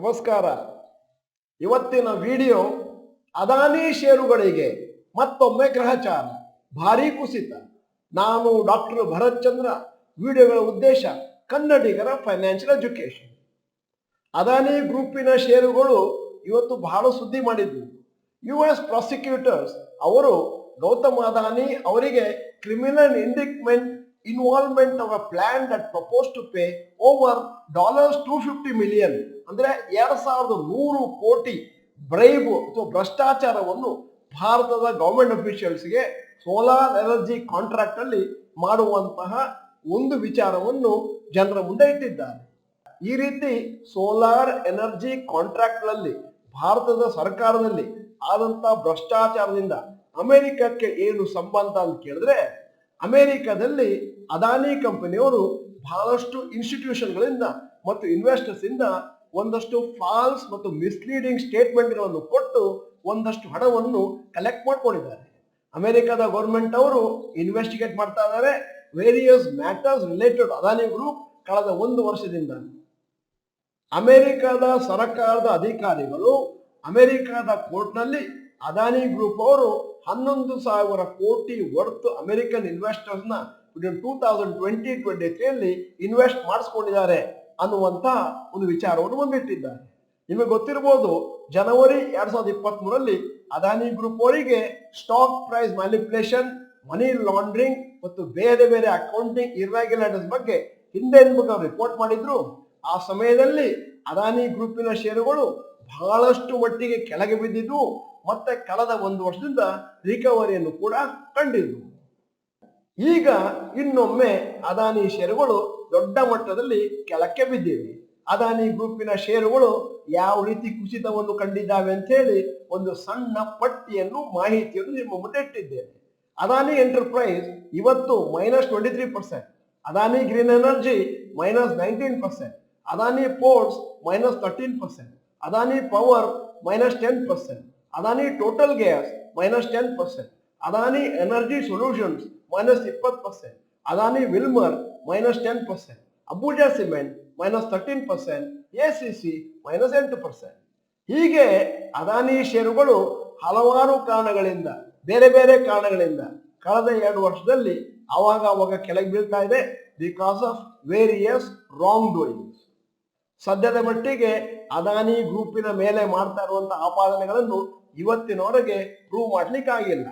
ನಮಸ್ಕಾರ. ಇವತ್ತಿನ ವಿಡಿಯೋ ಅದಾನಿ ಷೇರುಗಳಿಗೆ ಮತ್ತೊಮ್ಮೆ ಗ್ರಹಚಾರ, ಭಾರೀ ಕುಸಿತ. ನಾನು ಡಾಕ್ಟರ್ ಭರತ್ ಚಂದ್ರ. ವಿಡಿಯೋಗಳ ಉದ್ದೇಶ ಕನ್ನಡಿಗರ ಫೈನಾನ್ಷಿಯಲ್ ಎಜುಕೇಶನ್. ಅದಾನಿ ಗ್ರೂಪಿನ ಷೇರುಗಳು ಇವತ್ತು ಬಹಳ ಸುದ್ದಿ ಮಾಡಿದ್ವು. US ಪ್ರಾಸಿಕ್ಯೂಟರ್ಸ್ ಅವರು ಗೌತಮ್ ಅದಾನಿ ಅವರಿಗೆ criminal indictment involvement of a plan that propose to pay over $250 million ಅಂದ್ರೆ 2100 ಕೋಟಿ ಬ್ರೈಬ್ ಅಥವಾ ಭ್ರಷ್ಟಾಚಾರವನ್ನು ಭಾರತದ ಗವರ್ಮೆಂಟ್ ಅಫಿಷಿಯಲ್ಸ್ಗೆ ಸೋಲಾರ್ ಎನರ್ಜಿ ಕಾಂಟ್ರಾಕ್ಟ್ ಅಲ್ಲಿ ಮಾಡುವಂತಹ ಒಂದು ವಿಚಾರವನ್ನು ಜನರ ಮುಂದೆ ಇಟ್ಟಿದ್ದಾರೆ. ಈ ರೀತಿ ಸೋಲಾರ್ ಎನರ್ಜಿ ಕಾಂಟ್ರಾಕ್ಟ್ ನಲ್ಲಿ ಭಾರತದ ಸರ್ಕಾರದಲ್ಲಿ ಆದಂತಹ ಭ್ರಷ್ಟಾಚಾರದಿಂದ ಅಮೆರಿಕಕ್ಕೆ ಏನು ಸಂಬಂಧ ಅಂತ ಕೇಳಿದ್ರೆ, ಅಮೆರಿಕದಲ್ಲಿ ಅದಾನಿ ಕಂಪನಿಯವರು ಬಹಳಷ್ಟು ಇನ್ಸ್ಟಿಟ್ಯೂಷನ್ಗಳಿಂದ ಮತ್ತು ಇನ್ವೆಸ್ಟರ್ಸ್ ಇಂದ ಒಂದಷ್ಟು ಫಾಲ್ಸ್ ಮತ್ತು ಮಿಸ್ಲೀಡಿಂಗ್ ಸ್ಟೇಟ್ಮೆಂಟ್ಗಳನ್ನು ಕೊಟ್ಟು ಒಂದಷ್ಟು ಹಣವನ್ನು ಕಲೆಕ್ಟ್ ಮಾಡ್ಕೊಂಡಿದ್ದಾರೆ. ಅಮೆರಿಕದ ಗೌರ್ಮೆಂಟ್ ಅವರು ಇನ್ವೆಸ್ಟಿಗೇಟ್ ಮಾಡ್ತಾ ಇದ್ದಾರೆ various matters related Adani group ಕಳೆದ 1 ವರ್ಷದಿಂದ. ಅಮೆರಿಕದ ಸರ್ಕಾರದ ಅಧಿಕಾರಿಗಳು ಅಮೆರಿಕದ ಕೋರ್ಟ್ನಲ್ಲಿ ಅದಾನಿ ಗ್ರೂಪ್ ಅವರು 11,000 ಕೋಟಿ ವರ್ತ್ ಅಮೆರಿಕನ್ ಇನ್ವೆಸ್ಟರ್ಸ್ ನ 2020-23 ಅಲ್ಲಿ ಇನ್ವೆಸ್ಟ್ ಮಾಡಿಸ್ಕೊಂಡಿದ್ದಾರೆ ಅನ್ನುವಂತ ಒಂದು ವಿಚಾರವನ್ನು ಮುಂದಿಟ್ಟಿದ್ದಾರೆ. ನಿಮಗೆ ಗೊತ್ತಿರಬಹುದು, ಜನವರಿ 2023 ಅದಾನಿ ಗ್ರೂಪ್ ಅವರಿಗೆ stock price manipulation, money laundering ಮತ್ತು ಬೇರೆ ಬೇರೆ ಅಕೌಂಟಿಂಗ್ ಇರ್ರೆಗ್ಯುಲಾರಿಟೀಸ್ ಬಗ್ಗೆ ಹಿಂದೆ ರಿಪೋರ್ಟ್ ಮಾಡಿದ್ರು. ಆ ಸಮಯದಲ್ಲಿ ಅದಾನಿ ಗ್ರೂಪಿನ ಷೇರುಗಳು ಬಹಳಷ್ಟು ಮಟ್ಟಿಗೆ ಕೆಳಗೆ ಬಿದ್ದಿದ್ದು ಮತ್ತೆ ಕಳೆದ 1 ವರ್ಷದಿಂದ ರಿಕವರಿಯನ್ನು ಕೂಡ ಕಂಡಿದ್ದು. ಈಗ ಇನ್ನೊಮ್ಮೆ ಅದಾನಿ ಷೇರುಗಳು ದೊಡ್ಡ ಮಟ್ಟದಲ್ಲಿ ಕೆಳಕ್ಕೆ ಬಿದ್ದಿವೆ. ಅದಾನಿ ಗ್ರೂಪಿನ ಷೇರುಗಳು ಯಾವ ರೀತಿ ಕುಸಿತವನ್ನು ಕಂಡಿದ್ದಾವೆ ಅಂತ ಹೇಳಿ ಒಂದು ಸಣ್ಣ ಪಟ್ಟಿಯನ್ನು ಮಾಹಿತಿಯನ್ನು ನಿಮ್ಮ ಮುಂದೆ ಇಟ್ಟಿದ್ದೇನೆ. ಅದಾನಿ ಎಂಟರ್ಪ್ರೈಸ್ ಇವತ್ತು -23%, Adani Green Energy -19%, Adani Ports -13%, Adani Power -10%, Adani Total Gas -10%, Adani Energy Solutions -20%, Adani Wilmar -10%, Ambuja cement -13%, ACC -8%. ಹೀಗೆ ಅದಾನಿ ಷೇರುಗಳು ಹಲವಾರು ಕಾರಣಗಳಿಂದ, ಬೇರೆ ಬೇರೆ ಕಾರಣಗಳಿಂದ ಕಳೆದ 2 ವರ್ಷದಲ್ಲಿ ಅವಾಗ ಕೆಳಗೆ ಬೀಳ್ತಾ ಇದೆ ಬಿಕಾಸ್ ಆಫ್ ವೇರಿಯಸ್ ರಾಂಗ್ ಡೂಯಿಂಗ್ಸ್. ಸದ್ಯದ ಮಟ್ಟಿಗೆ ಅದಾನಿ ಗ್ರೂಪಿನ ಮೇಲೆ ಮಾಡ್ತಾ ಇರುವಂತಹ ಆಪಾದನೆಗಳನ್ನು ಇವತ್ತಿನವರೆಗೆ ಪ್ರೂವ್ ಮಾಡ್ಲಿಕ್ಕಾಗಿಲ್ಲ.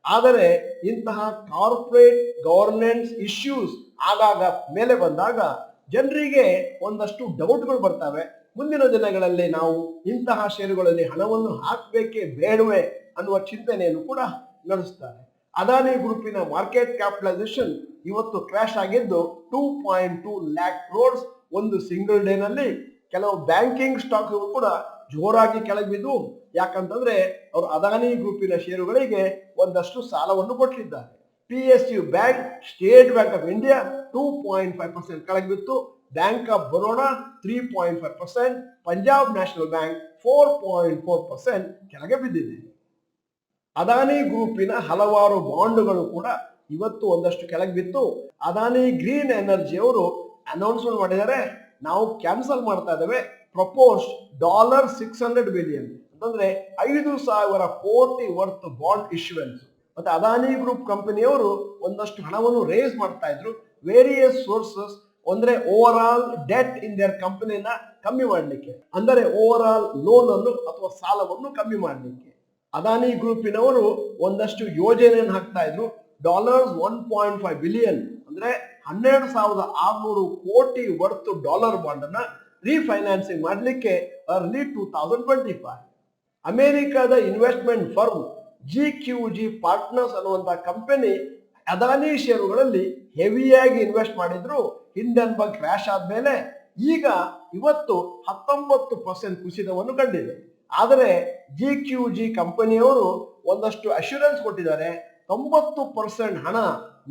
ಆದರೆ ಇಂತಹ ಕಾರ್ಪೊರೇಟ್ ಗವರ್ನೆನ್ಸ್ ಇಶ್ಯೂಸ್ ಆಗಾಗ ಮೇಲೆ ಬಂದಾಗ ಜನರಿಗೆ ಒಂದಷ್ಟು ಡೌಟ್ಗಳು ಬರ್ತವೆ. ಮುಂದಿನ ದಿನಗಳಲ್ಲಿ ನಾವು ಇಂತಹ ಷೇರುಗಳಲ್ಲಿ ಹಣವನ್ನು ಹಾಕಬೇಕೇ ಬೇಡವೇ ಅನ್ನುವ ಚಿಂತನೆಯನ್ನು ಕೂಡ ನಡೆಸ್ತಾರೆ. ಅದಾನಿ ಗ್ರೂಪಿನ ಮಾರ್ಕೆಟ್ ಕ್ಯಾಪಿಟಲೈಸೇಷನ್ ಇವತ್ತು ಕ್ರ್ಯಾಶ್ ಆಗಿದ್ದು 2.2 lakh crores ಒಂದು ಸಿಂಗಲ್ ಡೇ ನಲ್ಲಿ. ಕೆಲವು ಬ್ಯಾಂಕಿಂಗ್ ಸ್ಟಾಕ್ ಕೂಡ ಜೋರಾಗಿ ಕೆಳಗೆ ಬಿದ್ದು, ಯಾಕಂತಂದ್ರೆ ಅವರು ಅದಾನಿ ಗ್ರೂಪಿನ ಷೇರುಗಳಿಗೆ ಒಂದಷ್ಟು ಸಾಲವನ್ನು ಕೊಟ್ಟಿದ್ದಾರೆ. PSU bank, state bank of India 2.5% ಕೆಳಗೆ ಬಿತ್ತು, bank of Baroda 3.5%, Punjab national bank 4.4% ಕೆಳಗೆ ಬಿದ್ದಿದೆ. ಅದಾನಿ ಗ್ರೂಪಿನ ಹಲವಾರು ಬಾಂಡ್ಗಳು ಕೂಡ ಇವತ್ತು ಒಂದಷ್ಟು ಕೆಳಗೆ ಬಿತ್ತು. ಅದಾನಿ ಗ್ರೀನ್ ಎನರ್ಜಿ ಅವರು ಅನೌನ್ಸ್ಮೆಂಟ್ ಮಾಡಿದ್ದಾರೆ, ನಾವು ಕ್ಯಾನ್ಸಲ್ ಮಾಡ್ತಾ ಇದ್ದೇವೆ ಪ್ರಪೋಸ್ಡ್ $600 billion ಅಂತಂದ್ರೆ 5,000 ಕೋಟಿ ವರ್ತ್ ಬಾಂಡ್ ಇಶ್ಯೂವೆನ್ಸ್. ಮತ್ತೆ ಅದಾನಿ ಗ್ರೂಪ್ ಕಂಪನಿಯವರು ಒಂದಷ್ಟು ಹಣವನ್ನು ರೇಸ್ ಮಾಡ್ತಾ ಇದ್ರು ವೇರಿಯಸ್ ಸೋರ್ಸಸ್, ಅಂದ್ರೆ over all debt in their ಕಂಪನಿನ ಕಮ್ಮಿ ಮಾಡಲಿಕ್ಕೆ, ಅಂದರೆ ಓವರ್ ಆಲ್ ಲೋನ್ ಅನ್ನು ಅಥವಾ ಸಾಲವನ್ನು ಕಮ್ಮಿ ಮಾಡಲಿಕ್ಕೆ. ಅದಾನಿ ಗ್ರೂಪಿನವರು ಒಂದಷ್ಟು ಯೋಜನೆಯನ್ನು ಹಾಕ್ತಾ ಇದ್ರು. $1.5 billion ಅಂದ್ರೆ 12,600 ಕೋಟಿ ವರ್ತ್ ಡಾಲರ್ ಬಾಂಡ್ ಅನ್ನ ರೀಫೈನಾನ್ಸಿಂಗ್ ಮಾಡಲಿಕ್ಕೆ ಅರ್ಲಿ 2025. ಅಮೆರಿಕದ ಇನ್ವೆಸ್ಟ್ಮೆಂಟ್ ಫರ್ಮ್ GQG ಪಾರ್ಟ್ನರ್ಸ್ ಅನ್ನುವಂತ ಕಂಪನಿ ಅದಾನಿ ಷೇರುಗಳಲ್ಲಿ ಹೆವಿಯಾಗಿ ಇನ್ವೆಸ್ಟ್ ಮಾಡಿದ್ರು. ಹಿಂಡೆನ್ಬರ್ಗ್ ಕ್ರ್ಯಾಶ್ ಆದ್ಮೇಲೆ ಈಗ ಇವತ್ತು 19% ಕುಸಿತವನ್ನು ಕಂಡಿದೆ. ಆದರೆ GQG ಕಂಪನಿಯವರು ಒಂದಷ್ಟು ಅಶ್ಯೂರೆನ್ಸ್ ಕೊಟ್ಟಿದ್ದಾರೆ, 90% ಹಣ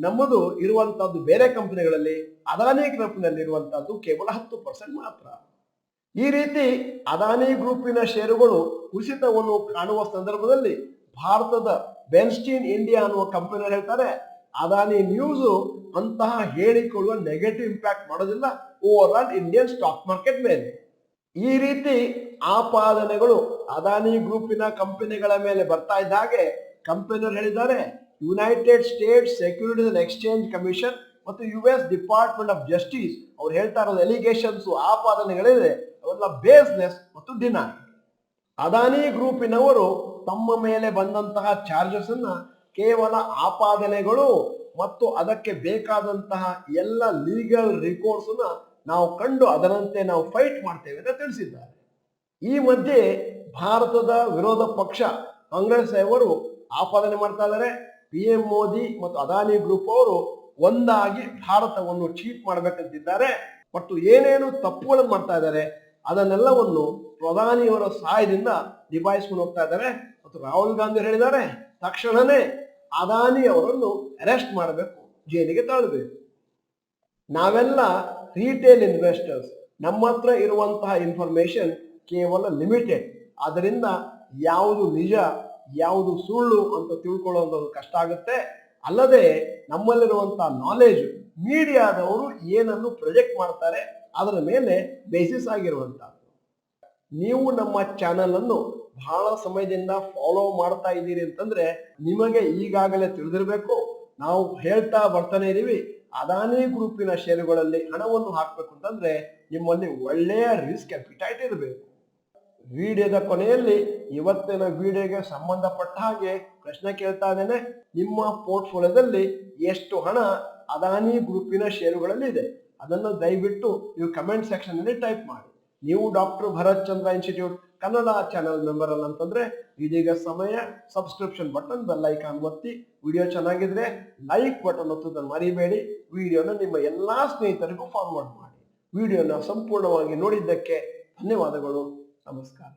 ನಮ್ಮದು ಇರುವಂತಹದ್ದು ಬೇರೆ ಕಂಪನಿಗಳಲ್ಲಿ, ಅದಾನಿ ಗ್ರೂಪಿನಲ್ಲಿ ಇರುವಂತಹದ್ದು ಕೇವಲ 10% ಮಾತ್ರ. ಈ ರೀತಿ ಅದಾನಿ ಗ್ರೂಪಿನ ಷೇರುಗಳು ಕುಸಿತವನ್ನು ಕಾಣುವ ಸಂದರ್ಭದಲ್ಲಿ ಭಾರತದ ಬೆನ್ಸ್ಟೀನ್ ಇಂಡಿಯಾ ಅನ್ನುವ ಕಂಪನಿ ಹೇಳ್ತಾರೆ, ಅದಾನಿ ನ್ಯೂಸ್ ಅಂತಹ ಹೇಳಿಕೊಳ್ಳುವ ನೆಗೆಟಿವ್ ಇಂಪ್ಯಾಕ್ಟ್ ಮಾಡೋದಿಲ್ಲ over all Indian stock market ಮೇಲೆ. ಈ ರೀತಿ ಆಪಾದನೆಗಳು ಅದಾನಿ ಗ್ರೂಪಿನ ಕಂಪನಿಗಳ ಮೇಲೆ ಬರ್ತಾ ಇದ್ದಾಗೆ ಕಂಪನಿಯವರು ಹೇಳಿದ್ದಾರೆ United States securities and exchange commission ಮತ್ತು US ಡಿಪಾರ್ಟ್ಮೆಂಟ್ ಆಫ್ ಜಸ್ಟಿಸ್ ಅವ್ರು ಹೇಳ್ತಾ ಇರೋದು ಎಲಿಗೇಷನ್ಸ್ ಆಪಾದನೆಗಳಿದೆ ಅವೆಲ್ಲ ಬೇಸ್ಲೆಸ್ ಮತ್ತು ಡಿನೈ. ಅದಾನಿ ಗ್ರೂಪಿನವರು ತಮ್ಮ ಮೇಲೆ ಬಂದಂತಹ ಚಾರ್ಜಸ್ ಅನ್ನ ಕೇವಲ ಆಪಾದನೆಗಳು ಮತ್ತು ಅದಕ್ಕೆ ಬೇಕಾದಂತಹ ಎಲ್ಲ ಲೀಗಲ್ ರಿಕೋರ್ಸ್ ನಾವು ಕಂಡು ಅದರಂತೆ ನಾವು ಫೈಟ್ ಮಾಡ್ತೇವೆ ಅಂತ ತಿಳಿಸಿದ್ದಾರೆ. ಈ ಮಧ್ಯೆ ಭಾರತದ ವಿರೋಧ ಪಕ್ಷ ಕಾಂಗ್ರೆಸ್ ಅವರು ಆಪಾದನೆ ಮಾಡ್ತಾ ಇದ್ದಾರೆ PM ಮೋದಿ ಮತ್ತು ಅದಾನಿ ಗ್ರೂಪ್ ಅವರು ಒಂದಾಗಿ ಭಾರತವನ್ನು ಚೀಟ್ ಮಾಡ್ಬೇಕಂತಿದ್ದಾರೆ ಮತ್ತು ಏನೇನು ತಪ್ಪುಗಳನ್ನು ಮಾಡ್ತಾ ಇದ್ದಾರೆ ಅದನ್ನೆಲ್ಲವನ್ನು ಪ್ರಧಾನಿಯವರ ಸಹಾಯದಿಂದ ನಿಭಾಯಿಸ್ಕೊಂಡು ಹೋಗ್ತಾ ಇದ್ದಾರೆ. ಮತ್ತು ರಾಹುಲ್ ಗಾಂಧಿ ಹೇಳಿದ್ದಾರೆ ತಕ್ಷಣನೇ ಅದಾನಿ ಅವರನ್ನು ಅರೆಸ್ಟ್ ಮಾಡಬೇಕು, ಜೈಲಿಗೆ ತಳ್ಳಬೇಕು. ನಾವೆಲ್ಲ ರಿಟೇಲ್ ಇನ್ವೆಸ್ಟರ್ಸ್, ನಮ್ಮ ಹತ್ರ ಇರುವಂತಹ ಇನ್ಫಾರ್ಮೇಶನ್ ಕೇವಲ ಲಿಮಿಟೆಡ್. ಅದರಿಂದ ಯಾವುದು ನಿಜ ಯಾವುದು ಸುಳ್ಳು ಅಂತ ತಿಳ್ಕೊಳ್ಳೋದು ಕಷ್ಟ ಆಗುತ್ತೆ. ಅಲ್ಲದೆ ನಮ್ಮಲ್ಲಿರುವಂತಹ ನಾಲೆಜ್ ಮೀಡಿಯಾದವರು ಏನನ್ನು ಪ್ರೊಜೆಕ್ಟ್ ಮಾಡ್ತಾರೆ ಅದರ ಮೇಲೆ ಬೇಸಿಸ್ ಆಗಿರುವಂತಹ. ನೀವು ನಮ್ಮ ಚಾನೆಲ್ ಅನ್ನು ಬಹಳ ಸಮಯದಿಂದ ಫಾಲೋ ಮಾಡ್ತಾ ಇದ್ದೀರಿ ಅಂತಂದ್ರೆ ನಿಮಗೆ ಈಗಾಗಲೇ ತಿಳಿದಿರಬೇಕು, ನಾವು ಹೇಳ್ತಾ ಬರ್ತಾನೆ ಇದೀವಿ ಅದಾನಿ ಗ್ರೂಪಿನ ಷೇರುಗಳಲ್ಲಿ ಹಣವನ್ನು ಹಾಕಬೇಕು ಅಂತಂದ್ರೆ ನಿಮ್ಮಲ್ಲಿ ಒಳ್ಳೆಯ ರಿಸ್ಕ್ ಅಪಿಟೈಟ್ ಇರಬೇಕು. ವಿಡಿಯೋದ ಕೊನೆಯಲ್ಲಿ ಇವತ್ತಿನ ವಿಡಿಯೋಗೆ ಸಂಬಂಧಪಟ್ಟ ಹಾಗೆ ಪ್ರಶ್ನೆ ಕೇಳ್ತಾ ಇದ್ದೇನೆ, ನಿಮ್ಮ ಪೋರ್ಟ್ಫೋಲಿಯೋದಲ್ಲಿ ಎಷ್ಟು ಹಣ ಅದಾನಿ ಗ್ರೂಪಿನ ಷೇರುಗಳಲ್ಲಿ ಇದೆ ಅದನ್ನು ದಯವಿಟ್ಟು ನೀವು ಕಮೆಂಟ್ ಸೆಕ್ಷನ್ ಅಲ್ಲಿ ಟೈಪ್ ಮಾಡಿ. ನೀವು ಡಾಕ್ಟರ್ ಭರತ್ ಚಂದ್ರ ಇನ್ಸ್ಟಿಟ್ಯೂಟ್ ಕನ್ನಡ ಚಾನೆಲ್ ಮೆಂಬರ್ ಅಲ್ಲ ಅಂತಂದ್ರೆ ಇದೀಗ ಸಮಯ ಸಬ್ಸ್ಕ್ರಿಪ್ಷನ್ ಬಟನ್ ಬೆಲ್ ಐಕಾನ್ ಒತ್ತಿ. ವಿಡಿಯೋ ಚೆನ್ನಾಗಿದ್ರೆ ಲೈಕ್ ಬಟನ್ ಒತ್ತೋದನ್ನು ಮರಿಬೇಡಿ. ವಿಡಿಯೋನ ನಿಮ್ಮ ಎಲ್ಲಾ ಸ್ನೇಹಿತರಿಗೂ ಫಾರ್ವರ್ಡ್ ಮಾಡಿ. ವಿಡಿಯೋನ ಸಂಪೂರ್ಣವಾಗಿ ನೋಡಿದ್ದಕ್ಕೆ ಧನ್ಯವಾದಗಳು. ನಮಸ್ಕಾರ.